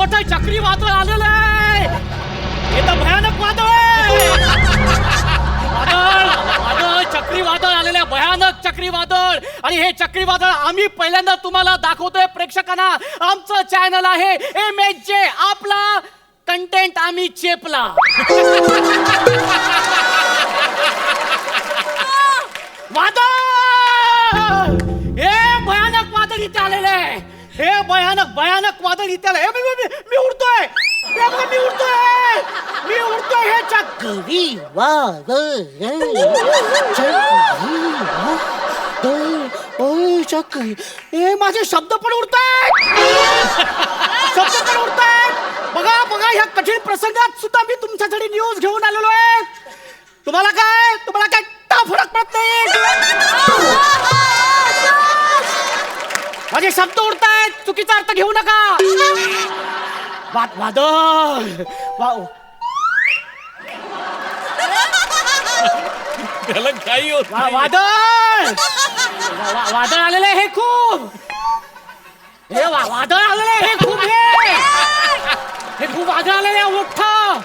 मोठं चक्रीवादळ आलेलं आहे. हे तर भयानक वादळ आहे. वादळ चक्रीवाददळ आलेलं आहे, भयानक चक्रीवादळ. आणि हे चक्रीवादळ आम्ही पहिल्यांदा तुम्हाला दाखवतोय प्रेक्षकांना. आमचं चॅनल आहे MHJ. आपला कंटेंट आम्ही चेपला. वादळ हे भयानक वादळ इथे आलेलं आहे. हे भयानक वादळ इथे आलं. मी उडतोय. मी उडतोय. हे चक्रीवादळ चक्री. हे माझे शब्द पण उडतायत. बघा ह्या कठीण प्रसंगात सुद्धा मी तुमच्यासाठी न्यूज घेऊन आलेलो आहे. तुम्हाला काय फरक पडत नाही. माझे शब्द उडतायत. चुकीचा अर्थ घेऊ नका. वादळ त्याला काही होत नाही. वादळ आलेलं आहे. हे खूप वादळ आलेलं आहे. हे खूप वादळ आलेलं आहे मोठं.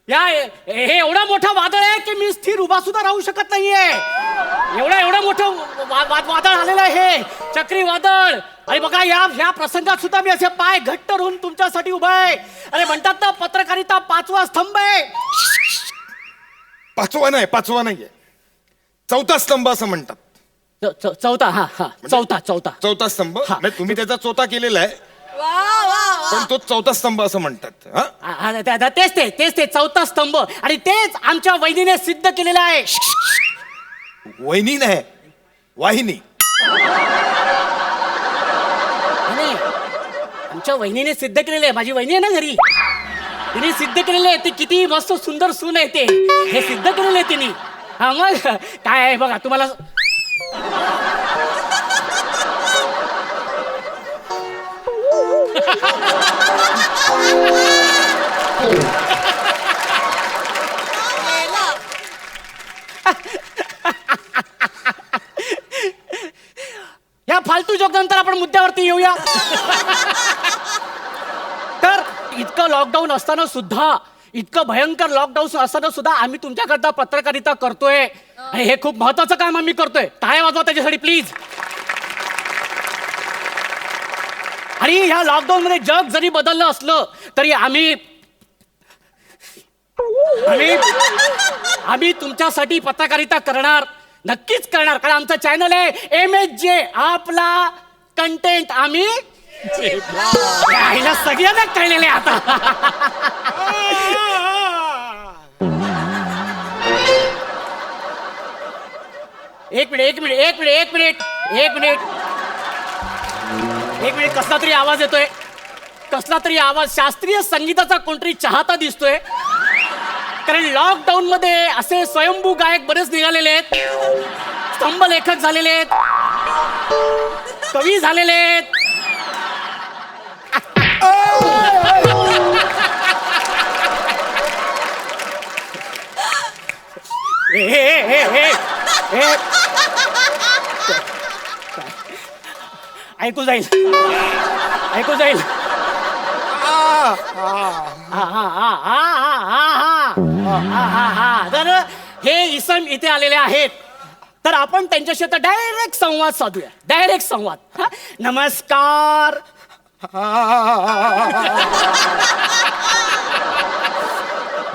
हे एवढं मोठं वादळ आहे की मी स्थिर उभा सुद्धा राहू शकत नाहीये. एवढं मोठं वादळ आलेलं आहे हे चक्रीवादळ. आणि बघा ह्या प्रसंगात सुद्धा मी असे पाय घट्ट धरून तुमच्यासाठी उभा आहे. अरे म्हणतात ना, पत्रकारिता 5वा स्तंभ आहे. 5वा नाहीये, 4था स्तंभ असं म्हणतात. चौथा स्तंभ नाही, तुम्ही त्याचा चौथा केलेला आहे, पण तो 4था स्तंभ असं म्हणतात. तेच 4था स्तंभ. आणि तेच आमच्या वहिनीने सिद्ध केलेलं आहे. वहिनी नाही, वाहिनी. आमच्या वहिनीने सिद्ध केलेलं आहे. माझी वहिनी आहे ना घरी, तिने सिद्ध केलेलं आहे. ती किती मस्त सुंदर सून आहे ते. हे सिद्ध केलेलं आहे तिने. हा मग काय आहे बघा तुम्हाला. या फालतू जोक नंतर आपण मुद्द्यावरती येऊया. तर इतकं लॉकडाऊन असताना सुद्धा, इतकं भयंकर लॉकडाऊन असताना सुद्धा आम्ही तुमच्याकरता पत्रकारिता करतोय. आणि हे खूप महत्वाचं काम आम्ही करतोय. टाळ्या वाजवा त्याच्यासाठी प्लीज. आणि ह्या लॉकडाऊन मध्ये जग जरी बदललं असलं तरी आम्ही तुमच्यासाठी पत्रकारिता करणार, नक्कीच करणार. कारण आमचं चॅनल आहे MHJ. आपला कंटेंट आम्ही सगळ्यांना कळलेले आता. एक मिनिट कसला तरी आवाज येतोय. शास्त्रीय संगीताचा कोणतरी चाहता दिसतोय. कारण लॉकडाऊन मध्ये असे स्वयंभू गायक बरेच निघालेले आहेत. स्तंभ लेखक झालेले आहेत, कवी झालेले आहेत. ऐकू जाईल. तर हे इसम इथे आलेले आहेत, तर आपण त्यांच्याशी आता डायरेक्ट संवाद साधूया. डायरेक्ट संवाद. नमस्कार.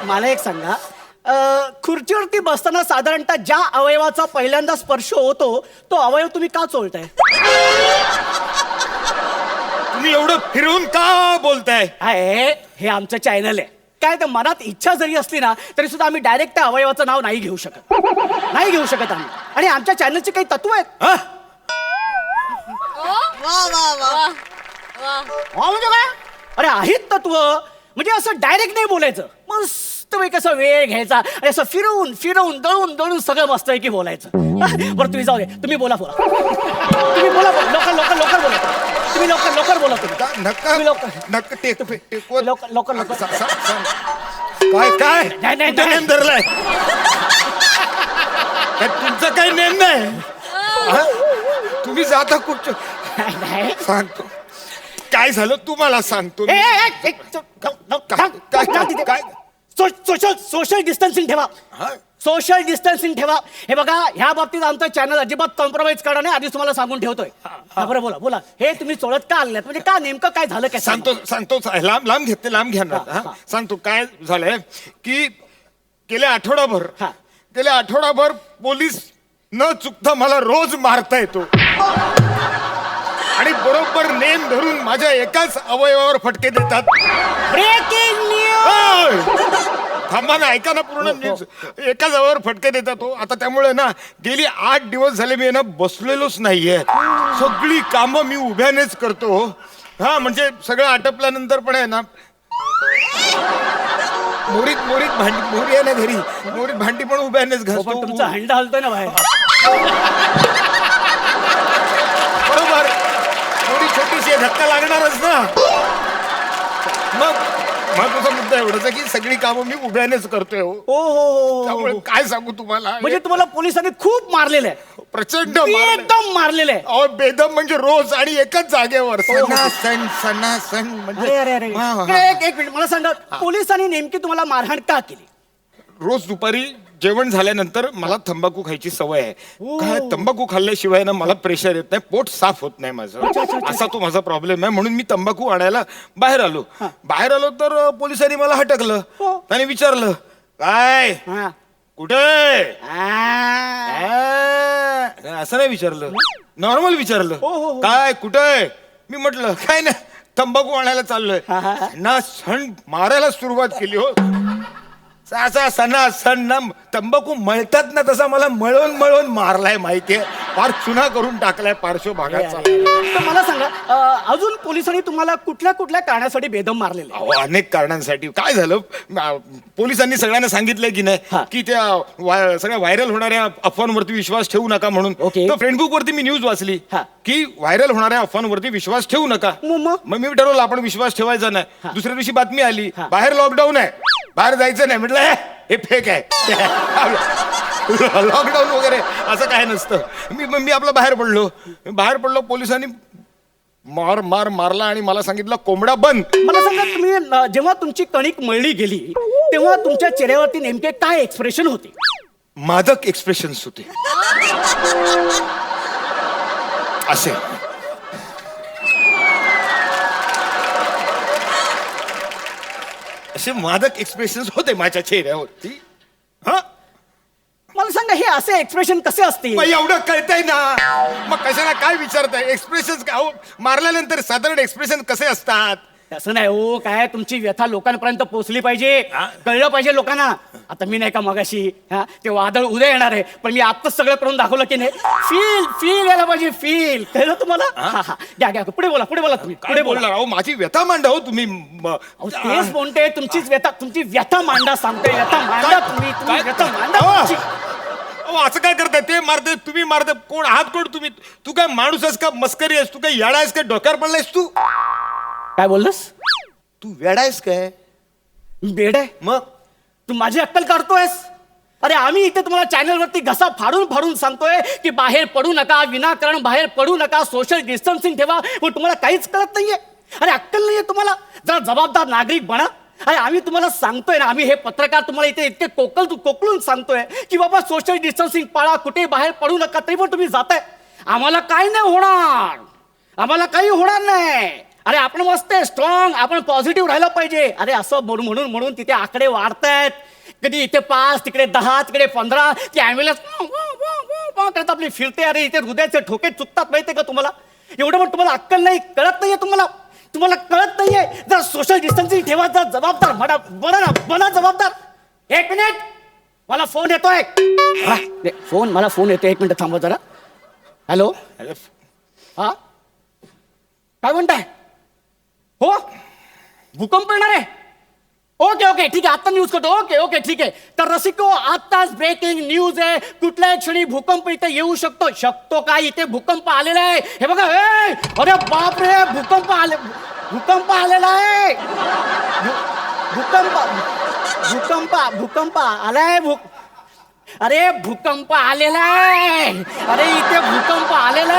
मला एक सांगा, खुर्चीवरती बसताना साधारणतः ज्या अवयवाचा पहिल्यांदा स्पर्श होतो तो अवयव तुम्ही का चोळताय? तुम्ही एवढं फिरवून का बोलताय? हे आमचं चॅनल आहे. काय तर मनात इच्छा जरी असली ना तरी सुद्धा आम्ही डायरेक्ट त्या अवयवाचं नाव नाही घेऊ शकत आम्ही. आणि आमच्या चॅनलचे काही तत्व आहेत. म्हणजे काय? अरे आहेत तत्व. म्हणजे असं डायरेक्ट नाही बोलायचं, मस्त कसं वेळ घ्यायचा आणि असं फिरवून फिरवून दळून सगळं मस्त आहे की बोलायचं. बरं तुम्ही जाऊ दे, तुम्ही बोला लवकर बोला. तुम्ही लवकर बोला. काय नेम धरलाय? तुमचा काही नेम नाही. तुम्ही जाता कुठं सांगतो. काय झालं तुम्हाला सांगतो ए, ए, ए, एक, काय सोशल डिस्टन्सिंग ठेवा. हा? सोशल डिस्टन्सिंग ठेवा. हे बघा, ह्या बाबतीत आमचं चॅनल अजिबात कॉम्प्रोमाइज करणार नाही, आधीच तुम्हाला सांगून ठेवतोय. हा, बरं बोला बोला. हे तुम्ही चोळत का आलेत, म्हणजे का नेमकं काय झालं काय? सांगतो लांब घेते लांब घ्या ना. हा? सांगतो काय झालंय की गेल्या आठवडाभर पोलीस न चुकता मला रोज मारता येतो आणि बरोबर नेम धरून माझ्या एकाच अवयवावर फटके देतात. Breaking news. थांबा ना, ऐका ना पूर्ण न्यूज. एका जागेवर फटके देतात तो. आता त्यामुळे ना गेली 8 दिवस झाले मी ना बसलेलोच नाहीये. सगळी कामं मी उभ्यानेच करतो. हा, म्हणजे सगळं आटपल्यानंतर पण आहे ना, मोरीत मोरी आहे ना घरी, मोरीत भांडी पण उभ्यानेच घासतो. पण तुमचा हंडा हलतोय ना बाहेर. बरोबर, थोडी छोटीशी धक्का लागणारच ना. मग महत्वाचा मुद्दा एवढाच आहे की सगळी कामं मी उभ्यानेच करतोय. हो. त्यामुळे काय सांगू तुम्हाला, म्हणजे तुम्हाला पोलिसांनी खूप मारलेलं आहे, प्रचंड एकदम मारलेलं आहे. अहो, बेदम म्हणजे रोज आणि एकच जागेवर सण म्हणजे अरे एक मिनिट मला सांगा, पोलिसांनी नेमकी तुम्हाला मारहाण का केली? रोज दुपारी जेवण झाल्यानंतर मला तंबाखू खायची सवय आहे. काय तंबाखू खाल्ल्याशिवाय ना मला प्रेशर येत नाही, पोट साफ होत नाही माझं. असा तो माझा प्रॉब्लेम आहे. म्हणून मी तंबाखू आणायला बाहेर आलो तर पोलिसांनी मला हटकलं. त्याने विचारलं, काय कुठे? असं नाही विचारलं, नॉर्मल विचारलं, काय कुठे? मी म्हटलं काय नाही, तंबाखू आणायला चाललोय. ना सण मारायला सुरुवात केली. हो, सण ना तंबाखू मळतात ना तसा मला मळून मारलाय, माहितीये, फार चुना करून टाकलाय पार्श्व भागाचा. तर मला सांगा, अजून पोलिसांनी तुम्हाला कुठल्या कुठल्या कारणासाठी बेदम मारलेले? अनेक कारणांसाठी. काय झालं, पोलिसांनी सगळ्यांना सांगितलंय की नाही की त्या सगळ्या व्हायरल होणाऱ्या अफवांवरती विश्वास ठेवू नका म्हणून. तर फेसबुक वरती मी न्यूज वाचली की व्हायरल होणाऱ्या अफवांवरती विश्वास ठेवू नका. मग मी ठरवलं आपण विश्वास ठेवायचा नाही. दुसऱ्या दिवशी बातमी आली, बाहेर लॉकडाऊन आहे, बाहेर जायचं नाही. म्हटलं हे फेक आहे, लॉकडाऊन वगैरे असं काय नसतं. मी आपलं बाहेर पडलो. पोलिसांनी मारला आणि मला सांगितलं कोंबडा बंद. मला सांगा, तुम्ही जेव्हा तुमची कणिक मळली गेली तेव्हा तुमच्या चेहऱ्यावरती नेमके काय एक्सप्रेशन होते? मादक एक्सप्रेशन्स होते असे. असे मादक एक्सप्रेशन्स होते माझ्या चेहऱ्यावरती. मला सांगा, हे असे एक्सप्रेशन कसे असतील? एवढं कळतंय ना, मग कशाला काय विचारताय? एक्सप्रेशन मारल्यानंतर साधारण एक्सप्रेशन कसे असतात? असं नाही हो, काय तुमची व्यथा लोकांपर्यंत पोहोचली पाहिजे, कळलं पाहिजे लोकांना. आता मी नाही का मगाशी ते वादळ उद्या येणार आहे, पण मी आत्ताच सगळं करून दाखवलं की नाही. फील यायला पाहिजे, फील. कळलं तुम्हाला? घ्या पुढे बोला तुम्ही. पुढे बोला. अहो, माझी व्यथा मांडा हो तुम्ही. तेच म्हणते, तुमची व्यथा मांडा. सांगते व्यथा मांडा तुम्ही व्यथा मांडा. असं काय करताय? ते मारते, तुम्ही मारते. कोण आहात कोण तुम्ही? तू काय माणूस आहेस का मस्करी आहेस? तू काय येडा आहेस का? डोक्यावर पडलायस तू? काय बोललास? तू वेडायस काय? बेड आहे? मग तू माझी अक्कल काढतोयस? अरे आम्ही इथे तुम्हाला चॅनलवरती घसा फाडून सांगतोय की बाहेर पडू नका, विनाकारण बाहेर पडू नका, सोशल डिस्टन्सिंग ठेवा, पण तुम्हाला काहीच कळत नाहीये. अरे अक्कल नाहीये तुम्हाला? जरा जबाबदार नागरिक बना. अरे आम्ही तुम्हाला सांगतोय ना, आम्ही हे पत्रकार तुम्हाला इथे इतके कोकळून सांगतोय की बाबा सोशल डिस्टन्सिंग पाळा, कुठे बाहेर पडू नका, तरी पण तुम्ही जाताय. आम्हाला काय नाही होणार, आम्हाला काही होणार नाही. अरे आपण मस्त स्ट्रॉंग, आपण पॉझिटिव्ह राहिलं पाहिजे. अरे असं म्हणून तिथे आकडे वाढतायत. कधी इथे 5, तिकडे 10, तिकडे 15. ती ॲम्ब्युलन्स करत आपली फिरते. अरे इथे हृदयाचे ठोके चुकतात, माहितीये का तुम्हाला? एवढं पण तुम्हाला अक्कल नाही, कळत नाहीये तुम्हाला कळत नाहीये. जर सोशल डिस्टन्सिंग ठेवा, जर जबाबदार बना जबाबदार. 1 मिनिट, मला फोन येतोय. मला फोन येतोय, 1 मिनिट थांबा जरा. हॅलो, हा काय म्हणताय? हो, भूकंप येणार आहे. ओके ठीक आहे, आता न्यूज करतो. ओके ठीक आहे. तर रसिको, आताच ब्रेकिंग न्यूज आहे. कुठल्याही क्षणी भूकंप इथे येऊ शकतो काय? इथे भूकंप आलेला आहे. हे बघा. अरे बापरे, भूकंप आलेला आहे. भूकंप आलाय. अरे भूकंप आलेला आहे. अरे इथे भूकंप आलेला